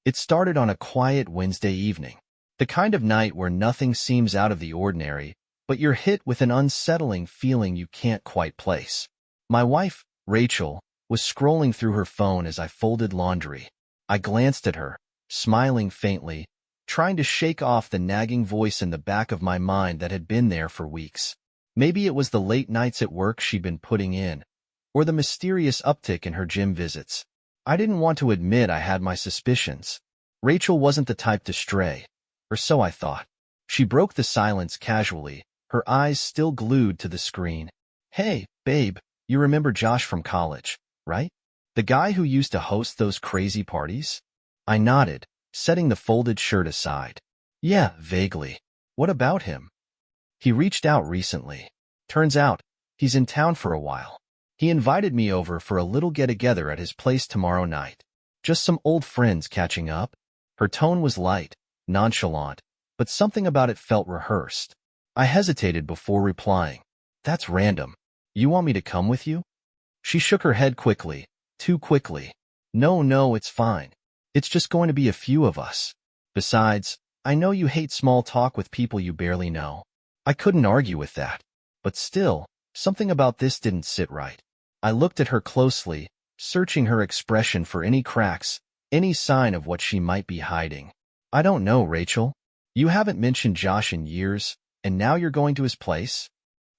It started on a quiet Wednesday evening, the kind of night where nothing seems out of the ordinary, but you're hit with an unsettling feeling you can't quite place. My wife, Rachel, was scrolling through her phone as I folded laundry. I glanced at her, smiling faintly, trying to shake off the nagging voice in the back of my mind that had been there for weeks. Maybe it was the late nights at work she'd been putting in, or the mysterious uptick in her gym visits. I didn't want to admit I had my suspicions. Rachel wasn't the type to stray, or so I thought. She broke the silence casually, her eyes still glued to the screen. "Hey, babe, you remember Josh from college, right? The guy who used to host those crazy parties?" I nodded, setting the folded shirt aside. "Yeah, vaguely. What about him?" "He reached out recently. Turns out, he's in town for a while. He invited me over for a little get-together at his place tomorrow night. Just some old friends catching up." Her tone was light, nonchalant, but something about it felt rehearsed. I hesitated before replying. "That's random. You want me to come with you?" She shook her head quickly, too quickly. No, it's fine. It's just going to be a few of us. Besides, I know you hate small talk with people you barely know." I couldn't argue with that. But still, something about this didn't sit right. I looked at her closely, searching her expression for any cracks, any sign of what she might be hiding. "I don't know, Rachel. You haven't mentioned Josh in years, and now you're going to his place?"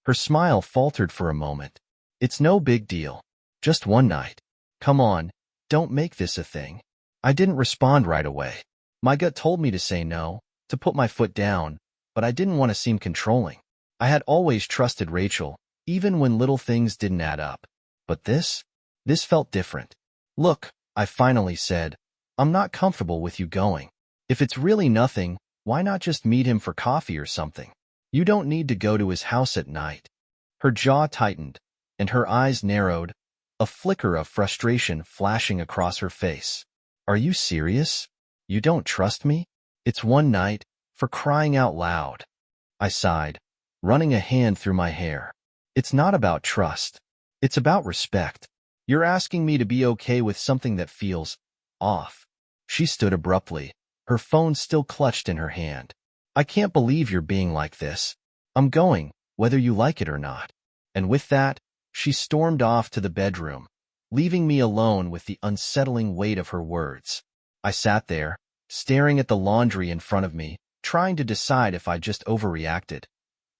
Her smile faltered for a moment. "It's no big deal. Just one night. Come on, don't make this a thing." I didn't respond right away. My gut told me to say no, to put my foot down, but I didn't want to seem controlling. I had always trusted Rachel, even when little things didn't add up. But this felt different. "Look," I finally said, "I'm not comfortable with you going. If it's really nothing, why not just meet him for coffee or something? You don't need to go to his house at night." Her jaw tightened, and her eyes narrowed, a flicker of frustration flashing across her face. "Are you serious? You don't trust me? It's one night, for crying out loud." I sighed, running a hand through my hair. "It's not about trust. It's about respect. You're asking me to be okay with something that feels off." She stood abruptly, her phone still clutched in her hand. "I can't believe you're being like this. I'm going, whether you like it or not." And with that, she stormed off to the bedroom, leaving me alone with the unsettling weight of her words. I sat there, staring at the laundry in front of me, trying to decide if I just overreacted,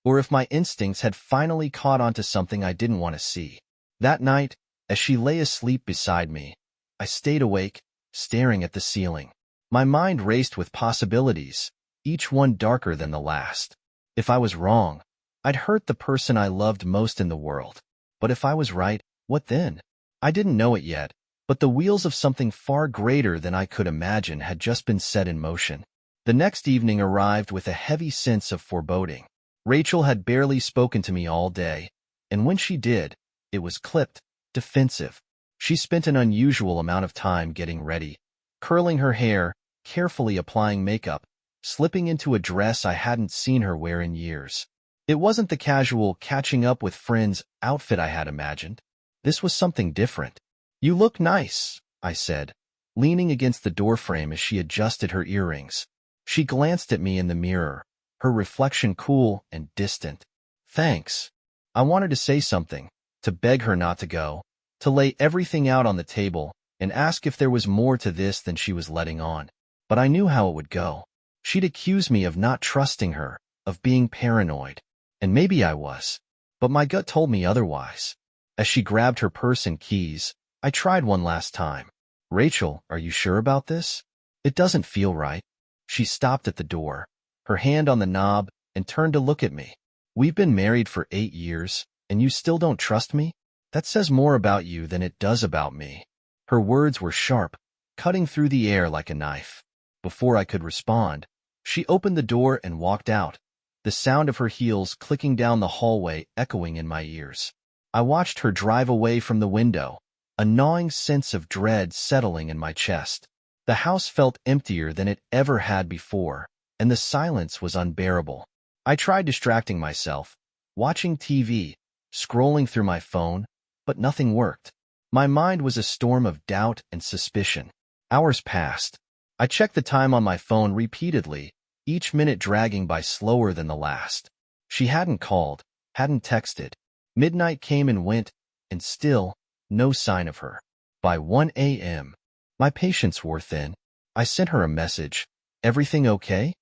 or if my instincts had finally caught on to something I didn't want to see. That night, as she lay asleep beside me, I stayed awake, staring at the ceiling. My mind raced with possibilities, each one darker than the last. If I was wrong, I'd hurt the person I loved most in the world. But if I was right, what then? I didn't know it yet, but the wheels of something far greater than I could imagine had just been set in motion. The next evening arrived with a heavy sense of foreboding. Rachel had barely spoken to me all day, and when she did, it was clipped, defensive. She spent an unusual amount of time getting ready, curling her hair, carefully applying makeup, slipping into a dress I hadn't seen her wear in years. It wasn't the casual catching up with friends outfit I had imagined. This was something different. "You look nice," I said, leaning against the doorframe as she adjusted her earrings. She glanced at me in the mirror, her reflection cool and distant. "Thanks." I wanted to say something, to beg her not to go, to lay everything out on the table and ask if there was more to this than she was letting on. But I knew how it would go. She'd accuse me of not trusting her, of being paranoid. And maybe I was. But my gut told me otherwise. As she grabbed her purse and keys, I tried one last time. "Rachel, are you sure about this? It doesn't feel right." She stopped at the door, her hand on the knob, and turned to look at me. "We've been married for 8 years, and you still don't trust me? That says more about you than it does about me." Her words were sharp, cutting through the air like a knife. Before I could respond, she opened the door and walked out, the sound of her heels clicking down the hallway echoing in my ears. I watched her drive away from the window, a gnawing sense of dread settling in my chest. The house felt emptier than it ever had before, and the silence was unbearable. I tried distracting myself, watching TV, scrolling through my phone, but nothing worked. My mind was a storm of doubt and suspicion. Hours passed. I checked the time on my phone repeatedly, each minute dragging by slower than the last. She hadn't called, hadn't texted. Midnight came and went, and still, no sign of her. By 1 a.m., my patience wore thin. I sent her a message. Everything okay?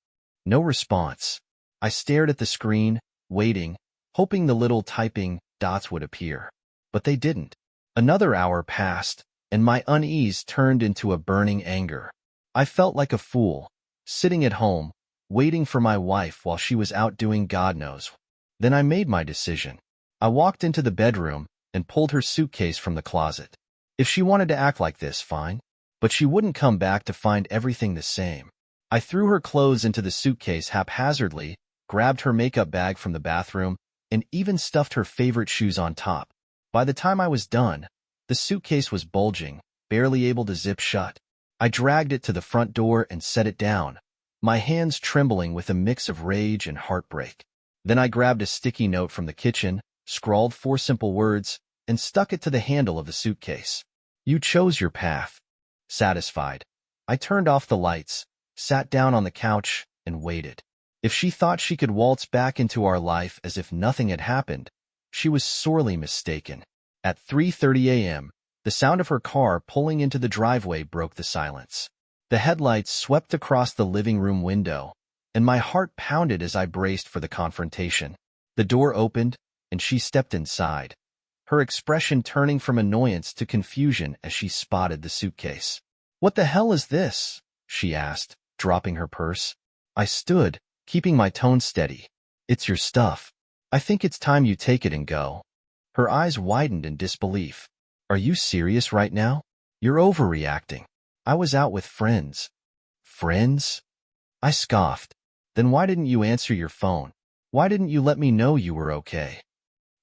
No response. I stared at the screen, waiting, hoping the little typing dots would appear. But they didn't. Another hour passed, and my unease turned into a burning anger. I felt like a fool, sitting at home, waiting for my wife while she was out doing God knows. Then I made my decision. I walked into the bedroom and pulled her suitcase from the closet. If she wanted to act like this, fine. But she wouldn't come back to find everything the same. I threw her clothes into the suitcase haphazardly, grabbed her makeup bag from the bathroom, and even stuffed her favorite shoes on top. By the time I was done, the suitcase was bulging, barely able to zip shut. I dragged it to the front door and set it down, my hands trembling with a mix of rage and heartbreak. Then I grabbed a sticky note from the kitchen, scrawled 4 simple words, and stuck it to the handle of the suitcase. You chose your path. Satisfied, I turned off the lights, sat down on the couch, and waited. If she thought she could waltz back into our life as if nothing had happened, she was sorely mistaken. At 3:30 a.m., the sound of her car pulling into the driveway broke the silence. The headlights swept across the living room window, and my heart pounded as I braced for the confrontation. The door opened, and she stepped inside, her expression turning from annoyance to confusion as she spotted the suitcase. "What the hell is this?" she asked, dropping her purse. I stood, keeping my tone steady. "It's your stuff. I think it's time you take it and go." Her eyes widened in disbelief. "Are you serious right now? You're overreacting. I was out with friends." "Friends?" I scoffed. "Then why didn't you answer your phone? Why didn't you let me know you were okay?"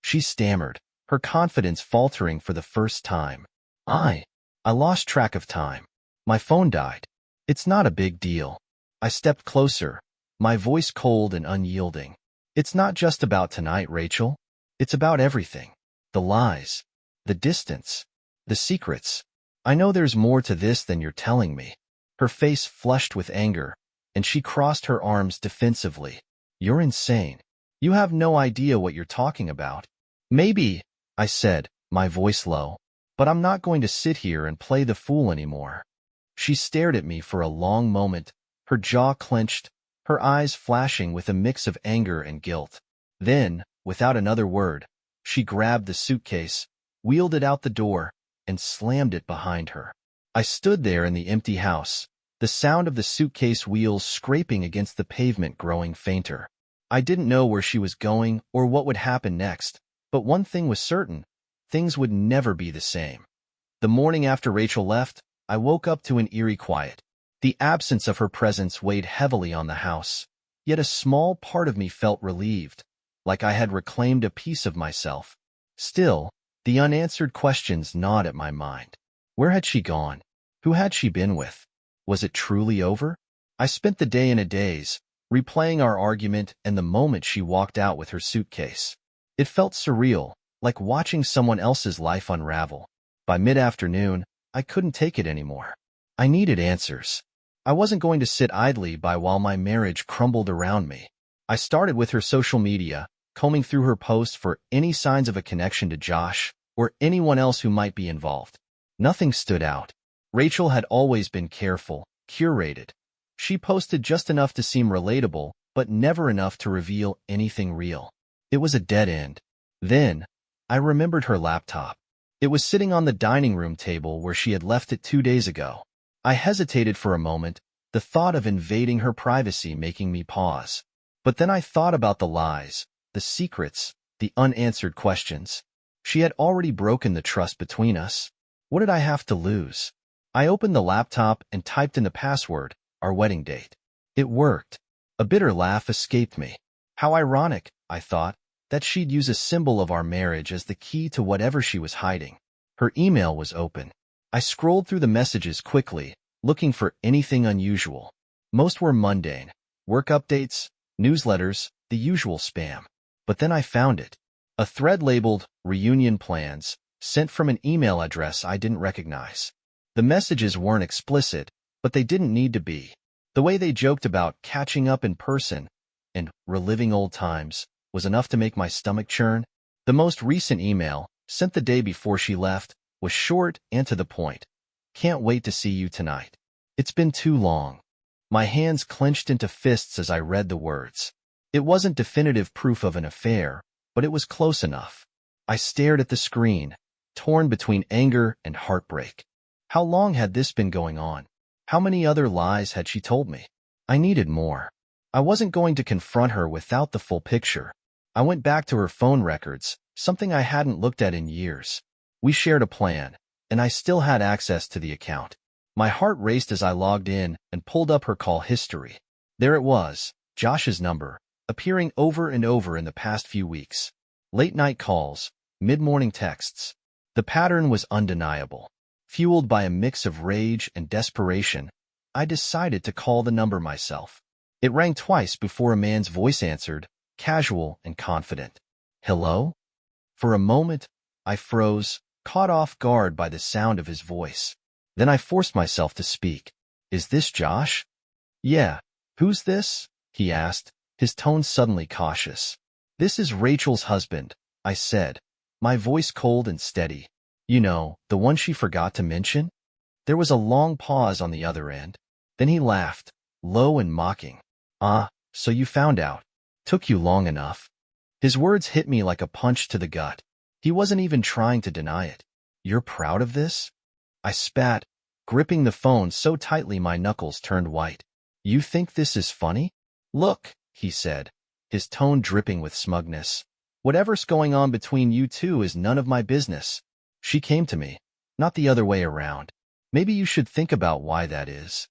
She stammered, her confidence faltering for the first time. I lost track of time. My phone died. It's not a big deal." I stepped closer, my voice cold and unyielding. "It's not just about tonight, Rachel. It's about everything. The lies, the distance, the secrets. I know there's more to this than you're telling me." Her face flushed with anger, and she crossed her arms defensively. "You're insane. You have no idea what you're talking about." "Maybe," I said, my voice low, "but I'm not going to sit here and play the fool anymore." She stared at me for a long moment, her jaw clenched, her eyes flashing with a mix of anger and guilt. Then, without another word, she grabbed the suitcase, wheeled it out the door, and slammed it behind her. I stood there in the empty house, the sound of the suitcase wheels scraping against the pavement growing fainter. I didn't know where she was going or what would happen next, but one thing was certain: things would never be the same. The morning after Rachel left, I woke up to an eerie quiet. The absence of her presence weighed heavily on the house, yet a small part of me felt relieved, like I had reclaimed a piece of myself. Still, the unanswered questions gnawed at my mind. Where had she gone? Who had she been with? Was it truly over? I spent the day in a daze, replaying our argument and the moment she walked out with her suitcase. It felt surreal, like watching someone else's life unravel. By mid-afternoon, I couldn't take it anymore. I needed answers. I wasn't going to sit idly by while my marriage crumbled around me. I started with her social media, combing through her posts for any signs of a connection to Josh or anyone else who might be involved. Nothing stood out. Rachel had always been careful, curated. She posted just enough to seem relatable, but never enough to reveal anything real. It was a dead end. Then, I remembered her laptop. It was sitting on the dining room table where she had left it 2 days ago. I hesitated for a moment, the thought of invading her privacy making me pause. But then I thought about the lies, the secrets, the unanswered questions. She had already broken the trust between us. What did I have to lose? I opened the laptop and typed in the password, our wedding date. It worked. A bitter laugh escaped me. How ironic, I thought, that she'd use a symbol of our marriage as the key to whatever she was hiding. Her email was open. I scrolled through the messages quickly, looking for anything unusual. Most were mundane: work updates, newsletters, the usual spam. But then I found it. A thread labeled "Reunion Plans," sent from an email address I didn't recognize. The messages weren't explicit, but they didn't need to be. The way they joked about catching up in person and reliving old times was enough to make my stomach churn. The most recent email, sent the day before she left, was short and to the point. Can't wait to see you tonight. It's been too long. My hands clenched into fists as I read the words. It wasn't definitive proof of an affair, but it was close enough. I stared at the screen, torn between anger and heartbreak. How long had this been going on? How many other lies had she told me? I needed more. I wasn't going to confront her without the full picture. I went back to her phone records, something I hadn't looked at in years. We shared a plan, and I still had access to the account. My heart raced as I logged in and pulled up her call history. There it was, Josh's number, appearing over and over in the past few weeks. Late-night calls, mid-morning texts. The pattern was undeniable. Fueled by a mix of rage and desperation, I decided to call the number myself. It rang twice before a man's voice answered, casual and confident. Hello? For a moment, I froze, caught off guard by the sound of his voice. Then I forced myself to speak. Is this Josh? Yeah. Who's this? He asked, his tone suddenly cautious. This is Rachel's husband, I said, my voice cold and steady. You know, the one she forgot to mention? There was a long pause on the other end. Then he laughed, low and mocking. Ah, so you found out. Took you long enough. His words hit me like a punch to the gut. He wasn't even trying to deny it. You're proud of this? I spat, gripping the phone so tightly my knuckles turned white. You think this is funny? Look, he said, his tone dripping with smugness. Whatever's going on between you two is none of my business. She came to me, not the other way around. Maybe you should think about why that is.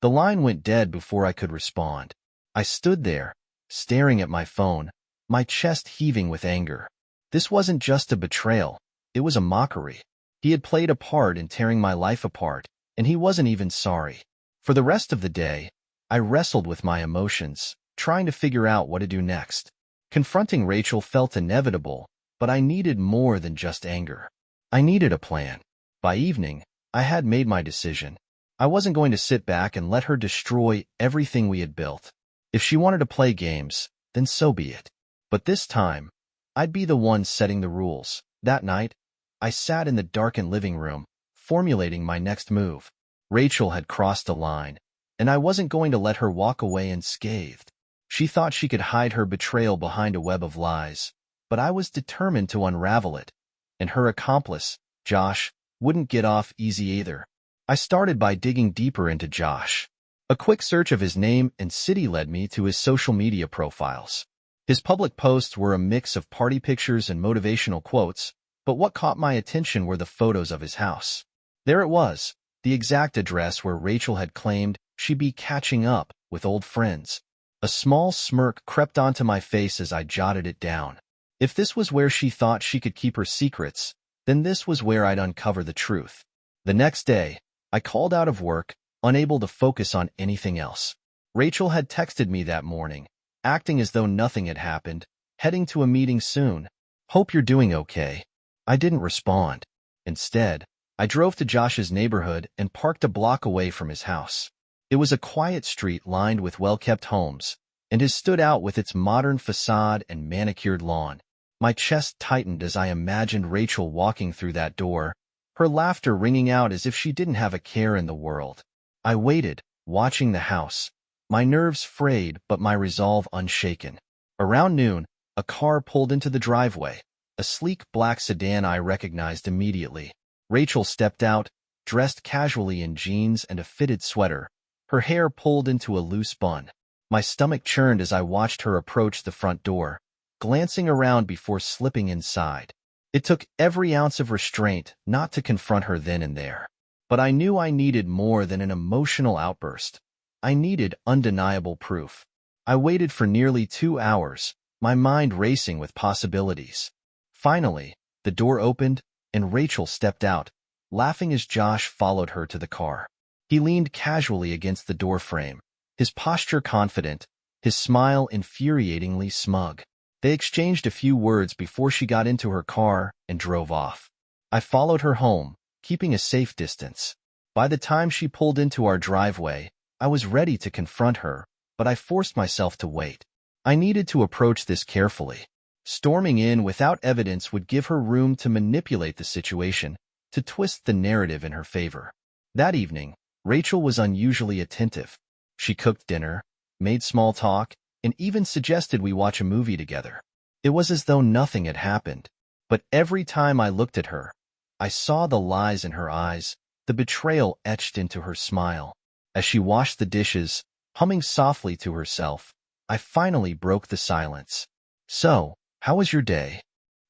The line went dead before I could respond. I stood there, staring at my phone, my chest heaving with anger. This wasn't just a betrayal, it was a mockery. He had played a part in tearing my life apart, and he wasn't even sorry. For the rest of the day, I wrestled with my emotions, trying to figure out what to do next. Confronting Rachel felt inevitable, but I needed more than just anger. I needed a plan. By evening, I had made my decision. I wasn't going to sit back and let her destroy everything we had built. If she wanted to play games, then so be it. But this time, I'd be the one setting the rules. That night, I sat in the darkened living room, formulating my next move. Rachel had crossed a line, and I wasn't going to let her walk away unscathed. She thought she could hide her betrayal behind a web of lies, but I was determined to unravel it. And her accomplice, Josh, wouldn't get off easy either. I started by digging deeper into Josh. A quick search of his name and city led me to his social media profiles. His public posts were a mix of party pictures and motivational quotes, but what caught my attention were the photos of his house. There it was, the exact address where Rachel had claimed she'd be catching up with old friends. A small smirk crept onto my face as I jotted it down. If this was where she thought she could keep her secrets, then this was where I'd uncover the truth. The next day, I called out of work, unable to focus on anything else. Rachel had texted me that morning, acting as though nothing had happened, heading to a meeting soon. Hope you're doing okay. I didn't respond. Instead, I drove to Josh's neighborhood and parked a block away from his house. It was a quiet street lined with well-kept homes, and it stood out with its modern facade and manicured lawn. My chest tightened as I imagined Rachel walking through that door, her laughter ringing out as if she didn't have a care in the world. I waited, watching the house, my nerves frayed but my resolve unshaken. Around noon, a car pulled into the driveway, a sleek black sedan I recognized immediately. Rachel stepped out, dressed casually in jeans and a fitted sweater, her hair pulled into a loose bun. My stomach churned as I watched her approach the front door, glancing around before slipping inside. It took every ounce of restraint not to confront her then and there. But I knew I needed more than an emotional outburst. I needed undeniable proof. I waited for nearly 2 hours, my mind racing with possibilities. Finally, the door opened, and Rachel stepped out, laughing as Josh followed her to the car. He leaned casually against the doorframe, his posture confident, his smile infuriatingly smug. They exchanged a few words before she got into her car and drove off. I followed her home, keeping a safe distance. By the time she pulled into our driveway, I was ready to confront her, but I forced myself to wait. I needed to approach this carefully. Storming in without evidence would give her room to manipulate the situation, to twist the narrative in her favor. That evening, Rachel was unusually attentive. She cooked dinner, made small talk, and even suggested we watch a movie together. It was as though nothing had happened. But every time I looked at her, I saw the lies in her eyes, the betrayal etched into her smile. As she washed the dishes, humming softly to herself, I finally broke the silence. "So, how was your day?"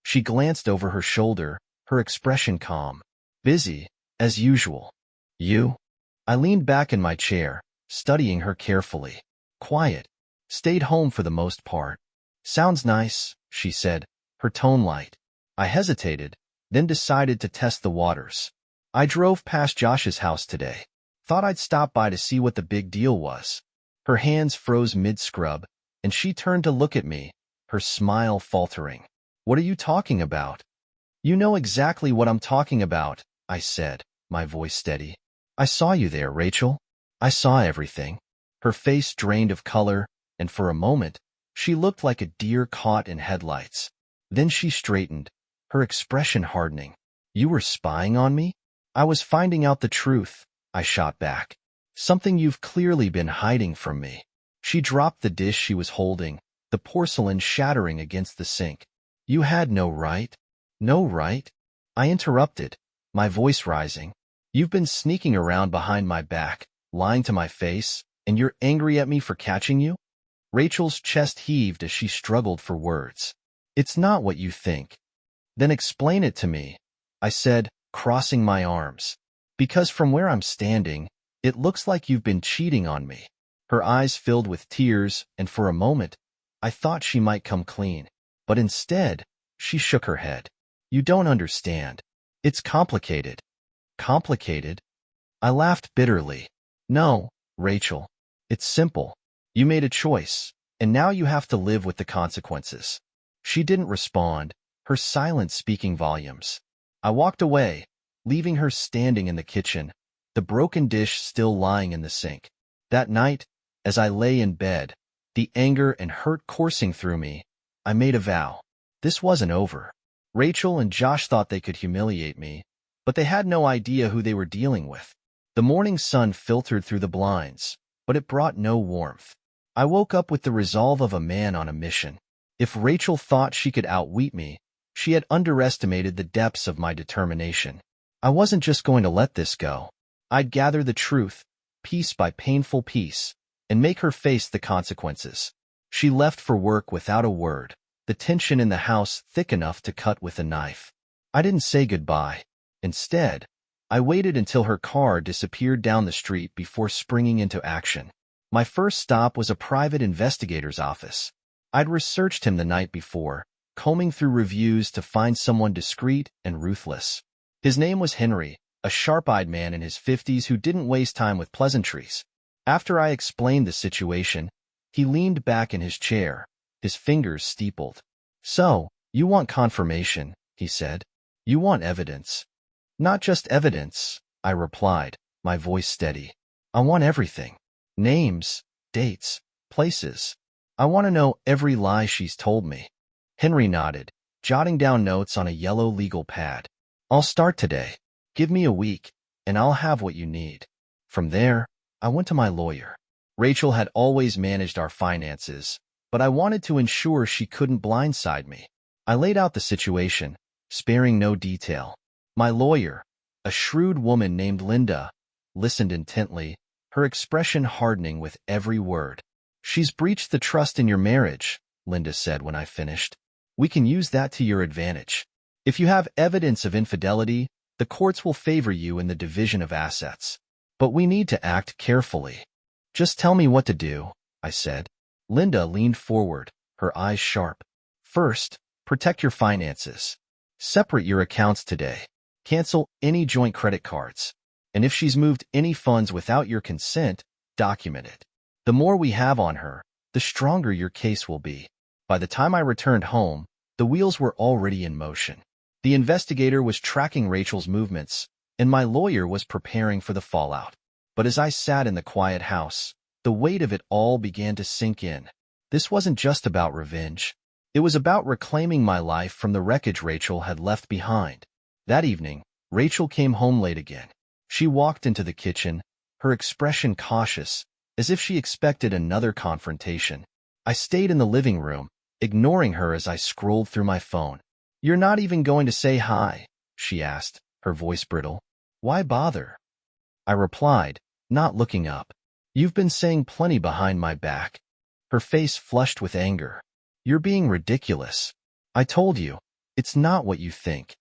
She glanced over her shoulder, her expression calm. "Busy, as usual." "You?" I leaned back in my chair, studying her carefully. "Quiet. Stayed home for the most part." "Sounds nice," she said, her tone light. I hesitated, then decided to test the waters. "I drove past Josh's house today. Thought I'd stop by to see what the big deal was." Her hands froze mid-scrub, and she turned to look at me, her smile faltering. "What are you talking about?" "You know exactly what I'm talking about," I said, my voice steady. "I saw you there, Rachel. I saw everything." Her face drained of color, and for a moment, she looked like a deer caught in headlights. Then she straightened, her expression hardening. "You were spying on me?" "I was finding out the truth," I shot back. "Something you've clearly been hiding from me." She dropped the dish she was holding, the porcelain shattering against the sink. "You had no right." "No right?" I interrupted, my voice rising. "You've been sneaking around behind my back, lying to my face, and you're angry at me for catching you?" Rachel's chest heaved as she struggled for words. "It's not what you think." "Then explain it to me," I said, crossing my arms. "Because from where I'm standing, it looks like you've been cheating on me." Her eyes filled with tears, and for a moment, I thought she might come clean. But instead, she shook her head. "You don't understand. It's complicated." "Complicated?" I laughed bitterly. "No, Rachel. It's simple. You made a choice, and now you have to live with the consequences." She didn't respond, her silence speaking volumes. I walked away, leaving her standing in the kitchen, the broken dish still lying in the sink. That night, as I lay in bed, the anger and hurt coursing through me, I made a vow. This wasn't over. Rachel and Josh thought they could humiliate me, but they had no idea who they were dealing with. The morning sun filtered through the blinds, but it brought no warmth. I woke up with the resolve of a man on a mission. If Rachel thought she could outwit me, she had underestimated the depths of my determination. I wasn't just going to let this go. I'd gather the truth, piece by painful piece, and make her face the consequences. She left for work without a word, the tension in the house thick enough to cut with a knife. I didn't say goodbye. Instead, I waited until her car disappeared down the street before springing into action. My first stop was a private investigator's office. I'd researched him the night before, combing through reviews to find someone discreet and ruthless. His name was Henry, a sharp-eyed man in his 50s who didn't waste time with pleasantries. After I explained the situation, he leaned back in his chair, his fingers steepled. "So, you want confirmation," he said. "You want evidence." "Not just evidence," I replied, my voice steady. "I want everything. Names, dates, places. I want to know every lie she's told me." Henry nodded, jotting down notes on a yellow legal pad. "I'll start today. Give me a week, and I'll have what you need." From there, I went to my lawyer. Rachel had always managed our finances, but I wanted to ensure she couldn't blindside me. I laid out the situation, sparing no detail. My lawyer, a shrewd woman named Linda, listened intently, her expression hardening with every word. "She's breached the trust in your marriage," Linda said when I finished. "We can use that to your advantage. If you have evidence of infidelity, the courts will favor you in the division of assets. But we need to act carefully." "Just tell me what to do," I said. Linda leaned forward, her eyes sharp. "First, protect your finances. Separate your accounts today. Cancel any joint credit cards. And if she's moved any funds without your consent, document it. The more we have on her, the stronger your case will be." By the time I returned home, the wheels were already in motion. The investigator was tracking Rachel's movements, and my lawyer was preparing for the fallout. But as I sat in the quiet house, the weight of it all began to sink in. This wasn't just about revenge. It was about reclaiming my life from the wreckage Rachel had left behind. That evening, Rachel came home late again. She walked into the kitchen, her expression cautious, as if she expected another confrontation. I stayed in the living room, ignoring her as I scrolled through my phone. "You're not even going to say hi?" she asked, her voice brittle. "Why bother?" I replied, not looking up. "You've been saying plenty behind my back." Her face flushed with anger. "You're being ridiculous. I told you, it's not what you think."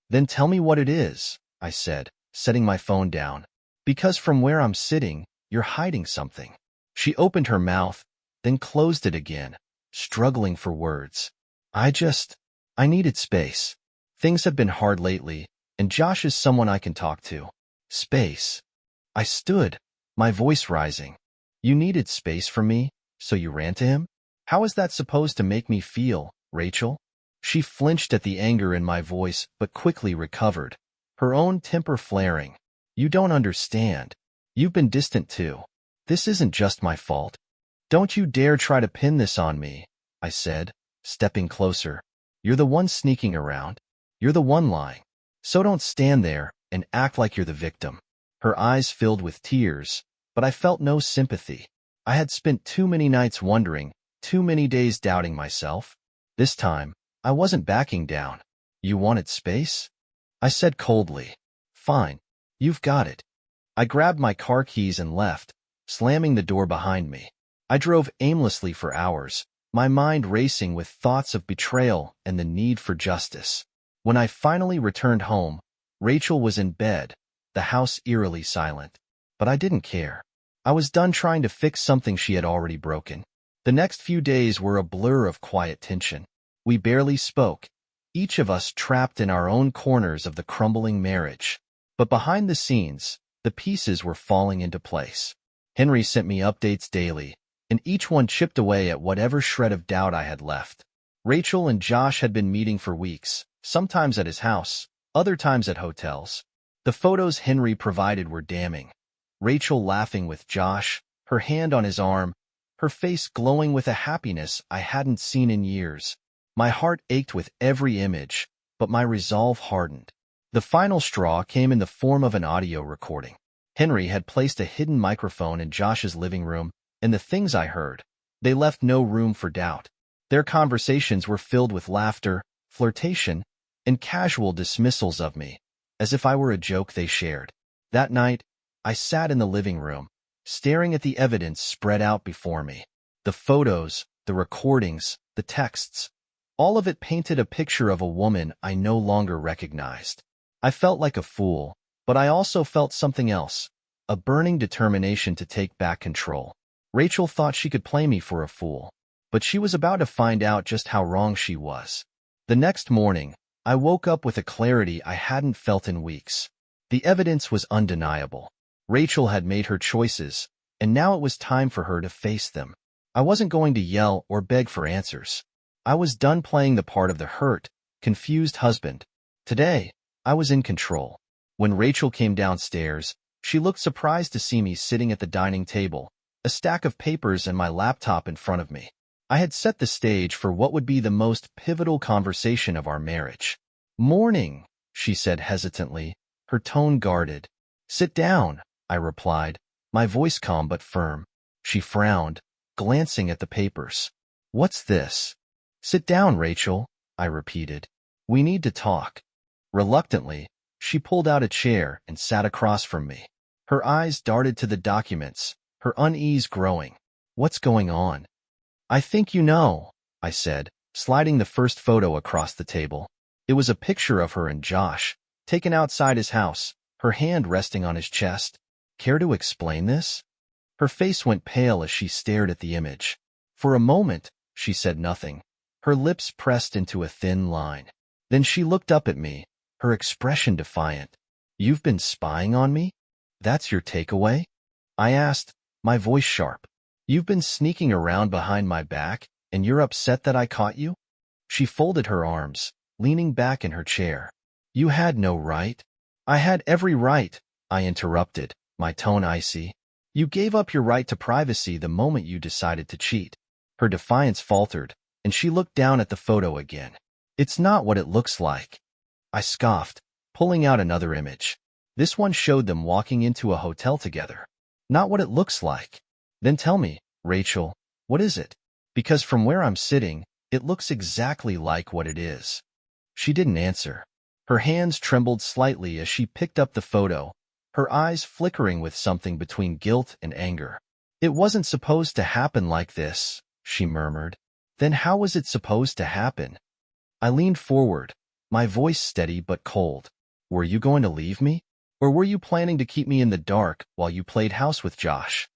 "Then tell me what it is," I said, setting my phone down. "Because from where I'm sitting, you're hiding something." She opened her mouth, then closed it again, struggling for words. I needed space. Things have been hard lately, and Josh is someone I can talk to." "Space." I stood, my voice rising. "You needed space from me, so you ran to him? How is that supposed to make me feel, Rachel?" She flinched at the anger in my voice, but quickly recovered, her own temper flaring. "You don't understand. You've been distant too. This isn't just my fault." "Don't you dare try to pin this on me," I said, stepping closer. "You're the one sneaking around. You're the one lying. So don't stand there and act like you're the victim." Her eyes filled with tears, but I felt no sympathy. I had spent too many nights wondering, too many days doubting myself. This time, I wasn't backing down. "You wanted space?" I said coldly. "Fine. You've got it." I grabbed my car keys and left, slamming the door behind me. I drove aimlessly for hours, my mind racing with thoughts of betrayal and the need for justice. When I finally returned home, Rachel was in bed, the house eerily silent. But I didn't care. I was done trying to fix something she had already broken. The next few days were a blur of quiet tension. We barely spoke, each of us trapped in our own corners of the crumbling marriage. But behind the scenes, the pieces were falling into place. Henry sent me updates daily, and each one chipped away at whatever shred of doubt I had left. Rachel and Josh had been meeting for weeks, sometimes at his house, other times at hotels. The photos Henry provided were damning. Rachel laughing with Josh, her hand on his arm, her face glowing with a happiness I hadn't seen in years. My heart ached with every image, but my resolve hardened. The final straw came in the form of an audio recording. Henry had placed a hidden microphone in Josh's living room, and the things I heard, they left no room for doubt. Their conversations were filled with laughter, flirtation, and casual dismissals of me, as if I were a joke they shared. That night, I sat in the living room, staring at the evidence spread out before me. The photos, the recordings, the texts, all of it painted a picture of a woman I no longer recognized. I felt like a fool, but I also felt something else, a burning determination to take back control. Rachel thought she could play me for a fool, but she was about to find out just how wrong she was. The next morning, I woke up with a clarity I hadn't felt in weeks. The evidence was undeniable. Rachel had made her choices, and now it was time for her to face them. I wasn't going to yell or beg for answers. I was done playing the part of the hurt, confused husband. Today, I was in control. When Rachel came downstairs, she looked surprised to see me sitting at the dining table, a stack of papers and my laptop in front of me. I had set the stage for what would be the most pivotal conversation of our marriage. "Morning," she said hesitantly, her tone guarded. "Sit down," I replied, my voice calm but firm. She frowned, glancing at the papers. "What's this?" "Sit down, Rachel," I repeated. "We need to talk." Reluctantly, she pulled out a chair and sat across from me. Her eyes darted to the documents, her unease growing. "What's going on?" "I think you know," I said, sliding the first photo across the table. It was a picture of her and Josh, taken outside his house, her hand resting on his chest. "Care to explain this?" Her face went pale as she stared at the image. For a moment, she said nothing, her lips pressed into a thin line. Then she looked up at me, her expression defiant. "You've been spying on me? That's your takeaway?" I asked, my voice sharp. "You've been sneaking around behind my back, and you're upset that I caught you?" She folded her arms, leaning back in her chair. "You had no right." I had every right, I interrupted, my tone icy. You gave up your right to privacy the moment you decided to cheat. Her defiance faltered, and she looked down at the photo again. It's not what it looks like. I scoffed, pulling out another image. This one showed them walking into a hotel together. Not what it looks like. Then tell me, Rachel, what is it? Because from where I'm sitting, it looks exactly like what it is. She didn't answer. Her hands trembled slightly as she picked up the photo, her eyes flickering with something between guilt and anger. It wasn't supposed to happen like this, she murmured. Then how was it supposed to happen? I leaned forward, my voice steady but cold. Were you going to leave me? Or were you planning to keep me in the dark while you played house with Josh?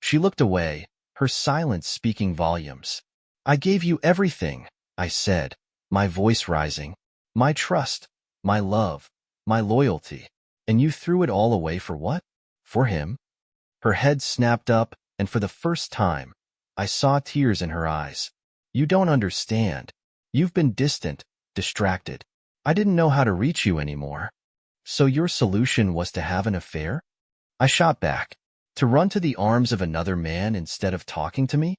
She looked away, her silence speaking volumes. I gave you everything, I said, my voice rising. My trust, my love, my loyalty. And you threw it all away for what? For him? Her head snapped up, and for the first time, I saw tears in her eyes. You don't understand. You've been distant, distracted. I didn't know how to reach you anymore. So your solution was to have an affair? I shot back. To run to the arms of another man instead of talking to me?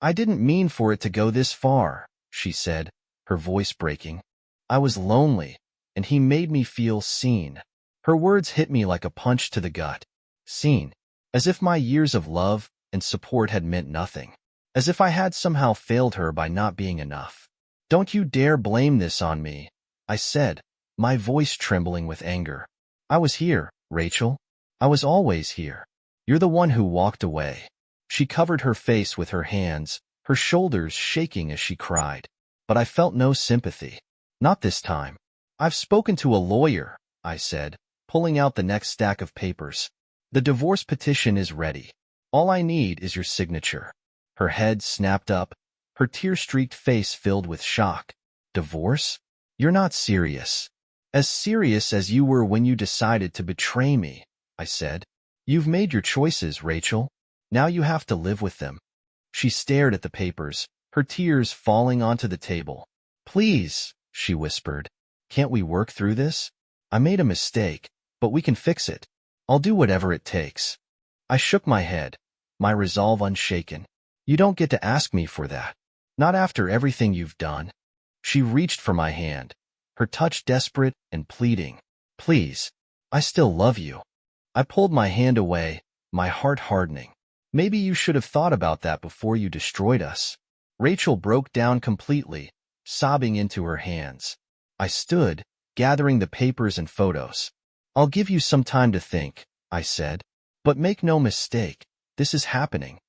I didn't mean for it to go this far, she said, her voice breaking. I was lonely, and he made me feel seen. Her words hit me like a punch to the gut. Seen. As if my years of love and support had meant nothing. As if I had somehow failed her by not being enough. Don't you dare blame this on me, I said, my voice trembling with anger. I was here, Rachel. I was always here. You're the one who walked away. She covered her face with her hands, her shoulders shaking as she cried. But I felt no sympathy. Not this time. I've spoken to a lawyer, I said, pulling out the next stack of papers. The divorce petition is ready. All I need is your signature. Her head snapped up, her tear-streaked face filled with shock. Divorce? You're not serious. As serious as you were when you decided to betray me, I said. You've made your choices, Rachel. Now you have to live with them. She stared at the papers, her tears falling onto the table. Please, she whispered. Can't we work through this? I made a mistake, but we can fix it. I'll do whatever it takes. I shook my head, my resolve unshaken. You don't get to ask me for that. Not after everything you've done. She reached for my hand, her touch desperate and pleading. Please, I still love you. I pulled my hand away, my heart hardening. Maybe you should have thought about that before you destroyed us. Rachel broke down completely, sobbing into her hands. I stood, gathering the papers and photos. I'll give you some time to think, I said. But make no mistake, this is happening.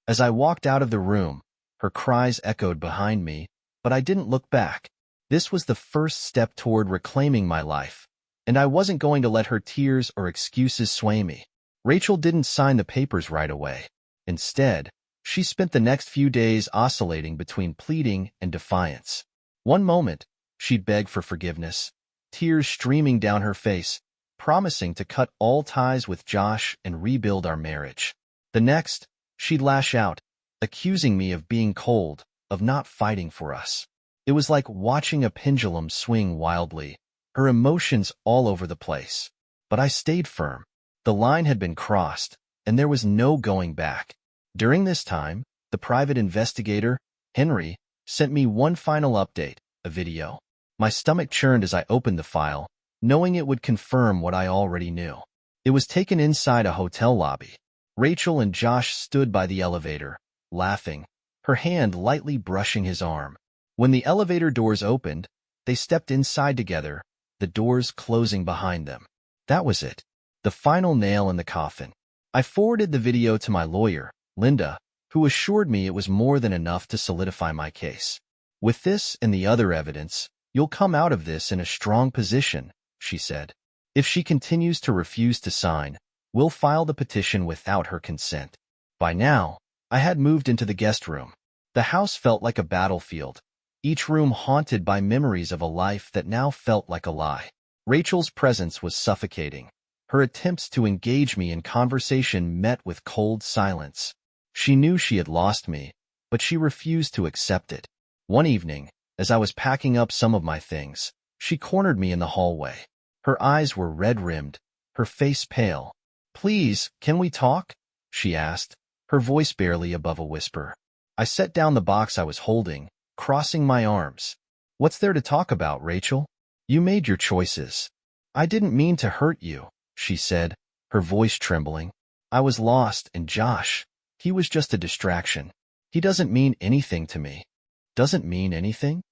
As I walked out of the room, her cries echoed behind me, but I didn't look back. This was the first step toward reclaiming my life, and I wasn't going to let her tears or excuses sway me. Rachel didn't sign the papers right away. Instead, she spent the next few days oscillating between pleading and defiance. One moment, she'd beg for forgiveness, tears streaming down her face, promising to cut all ties with Josh and rebuild our marriage. The next, she'd lash out, accusing me of being cold, of not fighting for us. It was like watching a pendulum swing wildly, her emotions all over the place. But I stayed firm. The line had been crossed, and there was no going back. During this time, the private investigator, Henry, sent me one final update, a video. My stomach churned as I opened the file, knowing it would confirm what I already knew. It was taken inside a hotel lobby. Rachel and Josh stood by the elevator, laughing, her hand lightly brushing his arm. When the elevator doors opened, they stepped inside together, the doors closing behind them. That was it. The final nail in the coffin. I forwarded the video to my lawyer, Linda, who assured me it was more than enough to solidify my case. With this and the other evidence, you'll come out of this in a strong position, she said. If she continues to refuse to sign, we'll file the petition without her consent. By now, I had moved into the guest room. The house felt like a battlefield, each room haunted by memories of a life that now felt like a lie. Rachel's presence was suffocating. Her attempts to engage me in conversation met with cold silence. She knew she had lost me, but she refused to accept it. One evening, as I was packing up some of my things, she cornered me in the hallway. Her eyes were red-rimmed, her face pale. "Please, can we talk?" she asked, her voice barely above a whisper. I set down the box I was holding, crossing my arms. "What's there to talk about, Rachel? You made your choices." "I didn't mean to hurt you," she said, her voice trembling. "I was lost, and Josh, he was just a distraction. He doesn't mean anything to me." "Doesn't mean anything?"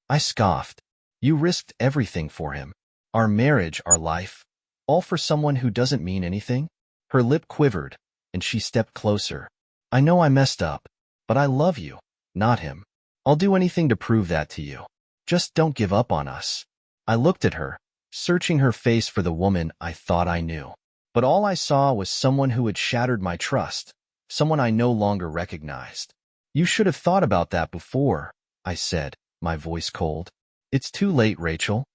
I scoffed. "You risked everything for him. Our marriage, our life, all for someone who doesn't mean anything?" Her lip quivered, and she stepped closer. "I know I messed up, but I love you, not him. I'll do anything to prove that to you. Just don't give up on us." I looked at her, searching her face for the woman I thought I knew. But all I saw was someone who had shattered my trust, someone I no longer recognized. "You should have thought about that before," I said, my voice cold. "It's too late, Rachel."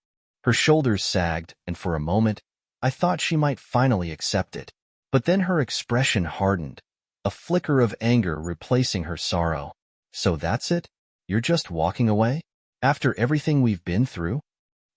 Her shoulders sagged, and for a moment, I thought she might finally accept it. But then her expression hardened, a flicker of anger replacing her sorrow. "So that's it? You're just walking away? After everything we've been through?"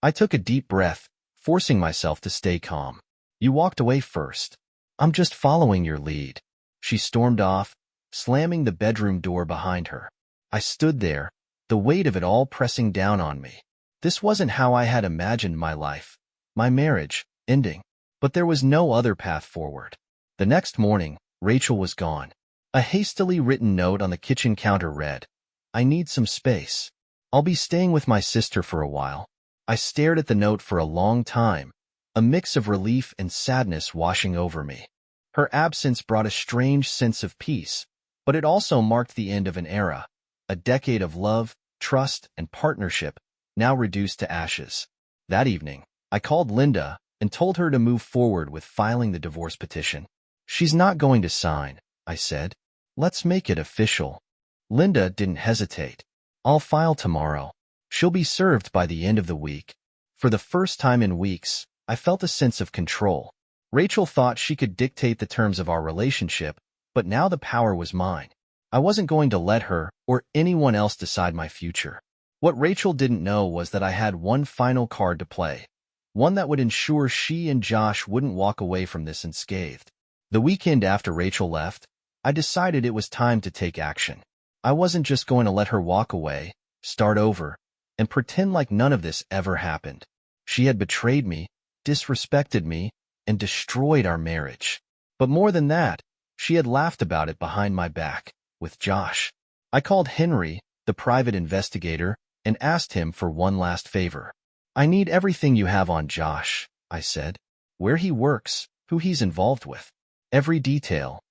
I took a deep breath, forcing myself to stay calm. "You walked away first. I'm just following your lead." She stormed off, slamming the bedroom door behind her. I stood there, the weight of it all pressing down on me. This wasn't how I had imagined my life, my marriage, ending. But there was no other path forward. The next morning, Rachel was gone. A hastily written note on the kitchen counter read, "I need some space. I'll be staying with my sister for a while." I stared at the note for a long time, a mix of relief and sadness washing over me. Her absence brought a strange sense of peace, but it also marked the end of an era, a decade of love, trust, and partnership, now reduced to ashes. That evening, I called Linda and told her to move forward with filing the divorce petition. "She's not going to sign," I said. "Let's make it official." Linda didn't hesitate. "I'll file tomorrow. She'll be served by the end of the week." For the first time in weeks, I felt a sense of control. Rachel thought she could dictate the terms of our relationship, but now the power was mine. I wasn't going to let her or anyone else decide my future. What Rachel didn't know was that I had one final card to play, one that would ensure she and Josh wouldn't walk away from this unscathed. The weekend after Rachel left, I decided it was time to take action. I wasn't just going to let her walk away, start over, and pretend like none of this ever happened. She had betrayed me, disrespected me, and destroyed our marriage. But more than that, she had laughed about it behind my back, with Josh. I called Henry, the private investigator, and asked him for one last favor. "I need everything you have on Josh," I said. "Where he works, who he's involved with. Every detail."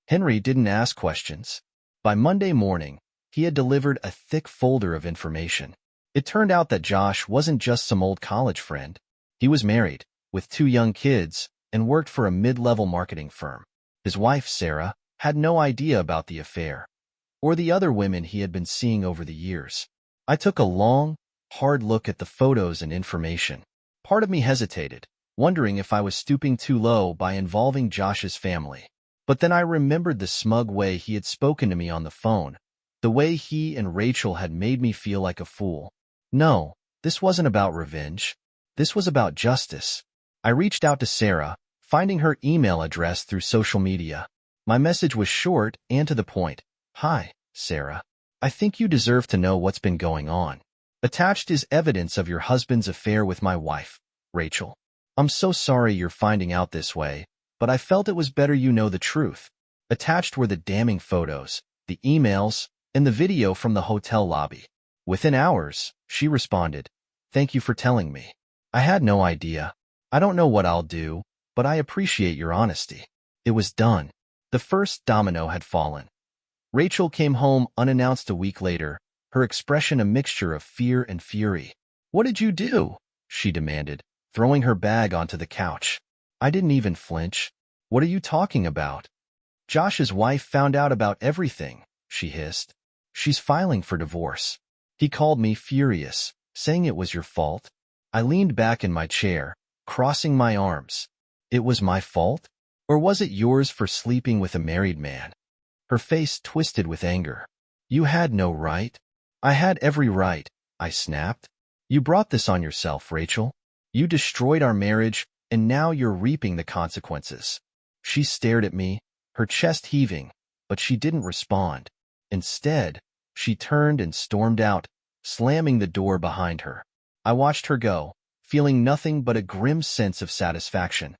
Henry didn't ask questions. By Monday morning, he had delivered a thick folder of information. It turned out that Josh wasn't just some old college friend. He was married, with 2 young kids, and worked for a mid-level marketing firm. His wife, Sarah, had no idea about the affair, or the other women he had been seeing over the years. I took a long, hard look at the photos and information. Part of me hesitated, wondering if I was stooping too low by involving Josh's family. But then I remembered the smug way he had spoken to me on the phone, the way he and Rachel had made me feel like a fool. No, this wasn't about revenge. This was about justice. I reached out to Sarah, finding her email address through social media. My message was short and to the point. "Hi, Sarah. I think you deserve to know what's been going on. Attached is evidence of your husband's affair with my wife, Rachel. I'm so sorry you're finding out this way, but I felt it was better you know the truth." Attached were the damning photos, the emails, and the video from the hotel lobby. Within hours, she responded, "Thank you for telling me. I had no idea. I don't know what I'll do, but I appreciate your honesty." It was done. The first domino had fallen. Rachel came home unannounced a week later, her expression a mixture of fear and fury. "What did you do?" she demanded, throwing her bag onto the couch. I didn't even flinch. "What are you talking about?" "Josh's wife found out about everything," she hissed. "She's filing for divorce." He called me furious, saying it was your fault. I leaned back in my chair, crossing my arms. It was my fault? Or was it yours for sleeping with a married man? Her face twisted with anger. "You had no right." "I had every right," I snapped. "You brought this on yourself, Rachel. You destroyed our marriage, and now you're reaping the consequences." She stared at me, her chest heaving, but she didn't respond. Instead, she turned and stormed out, slamming the door behind her. I watched her go, feeling nothing but a grim sense of satisfaction.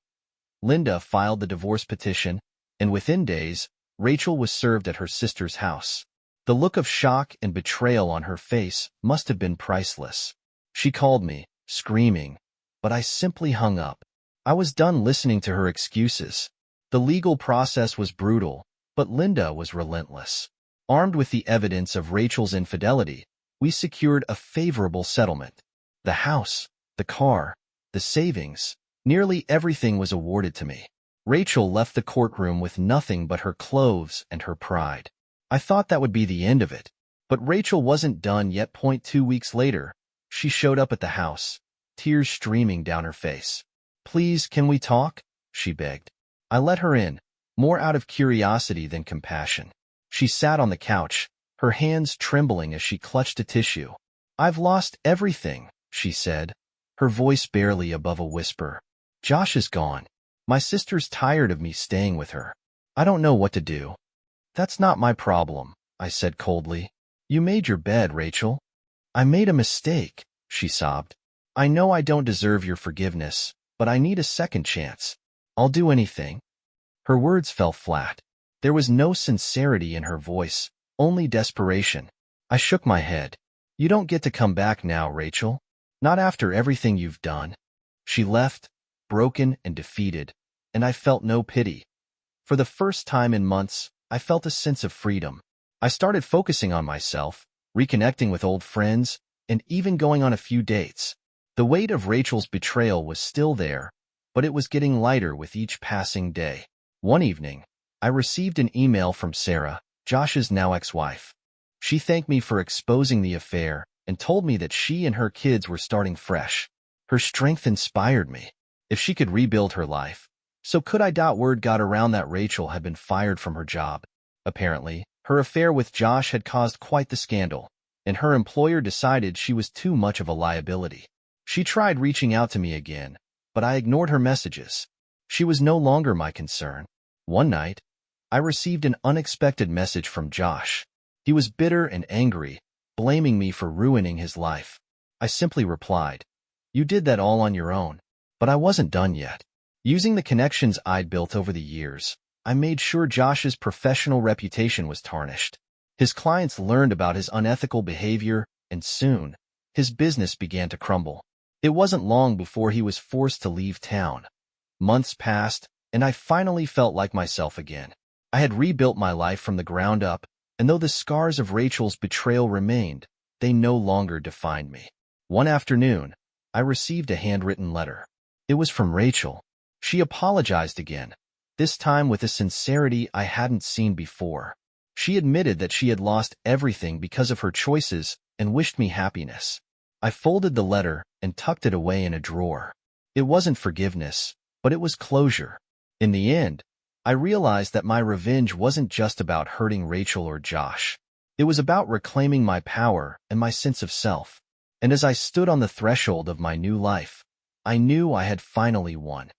Linda filed the divorce petition, and within days, Rachel was served at her sister's house. The look of shock and betrayal on her face must have been priceless. She called me, screaming, but I simply hung up. I was done listening to her excuses. The legal process was brutal, but Linda was relentless. Armed with the evidence of Rachel's infidelity, we secured a favorable settlement. The house, the car, the savings, nearly everything was awarded to me. Rachel left the courtroom with nothing but her clothes and her pride. I thought that would be the end of it, but Rachel wasn't done yet. 2 weeks later, she showed up at the house, tears streaming down her face. "Please, can we talk?" she begged. I let her in, more out of curiosity than compassion. She sat on the couch, her hands trembling as she clutched a tissue. "I've lost everything," she said, her voice barely above a whisper. "Josh is gone. My sister's tired of me staying with her. I don't know what to do." "That's not my problem," I said coldly. "You made your bed, Rachel." "I made a mistake," she sobbed. "I know I don't deserve your forgiveness, but I need a second chance. I'll do anything." Her words fell flat. There was no sincerity in her voice, only desperation. I shook my head. "You don't get to come back now, Rachel. Not after everything you've done." She left, broken and defeated, and I felt no pity. For the first time in months, I felt a sense of freedom. I started focusing on myself, reconnecting with old friends, and even going on a few dates. The weight of Rachel's betrayal was still there, but it was getting lighter with each passing day. One evening, I received an email from Sarah, Josh's now ex-wife. She thanked me for exposing the affair and told me that she and her kids were starting fresh. Her strength inspired me. If she could rebuild her life, so could I. Word got around that Rachel had been fired from her job. Apparently, her affair with Josh had caused quite the scandal, and her employer decided she was too much of a liability. She tried reaching out to me again, but I ignored her messages. She was no longer my concern. One night, I received an unexpected message from Josh. He was bitter and angry, blaming me for ruining his life. I simply replied, "You did that all on your own." But I wasn't done yet. Using the connections I'd built over the years, I made sure Josh's professional reputation was tarnished. His clients learned about his unethical behavior, and soon, his business began to crumble. It wasn't long before he was forced to leave town. Months passed, and I finally felt like myself again. I had rebuilt my life from the ground up, and though the scars of Rachel's betrayal remained, they no longer defined me. One afternoon, I received a handwritten letter. It was from Rachel. She apologized again, this time with a sincerity I hadn't seen before. She admitted that she had lost everything because of her choices and wished me happiness. I folded the letter and tucked it away in a drawer. It wasn't forgiveness, but it was closure. In the end, I realized that my revenge wasn't just about hurting Rachel or Josh. It was about reclaiming my power and my sense of self. And as I stood on the threshold of my new life, I knew I had finally won.